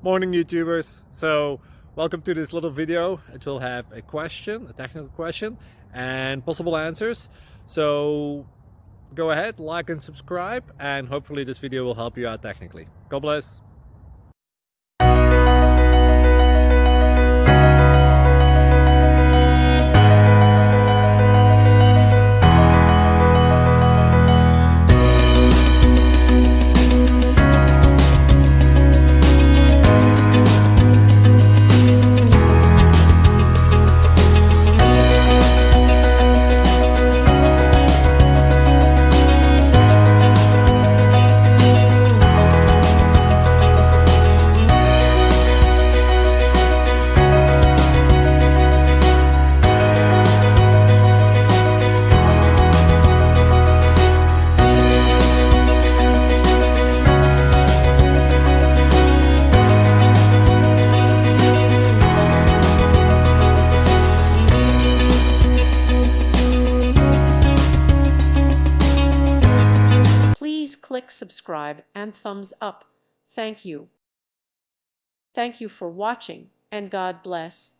Morning, YouTubers. So welcome to this little video. It will have a question, a technical question, and possible answers. So go ahead, like and subscribe, and hopefully this video will help you out technically. God bless. Please click subscribe and thumbs up. Thank you. Thank you for watching, and God bless.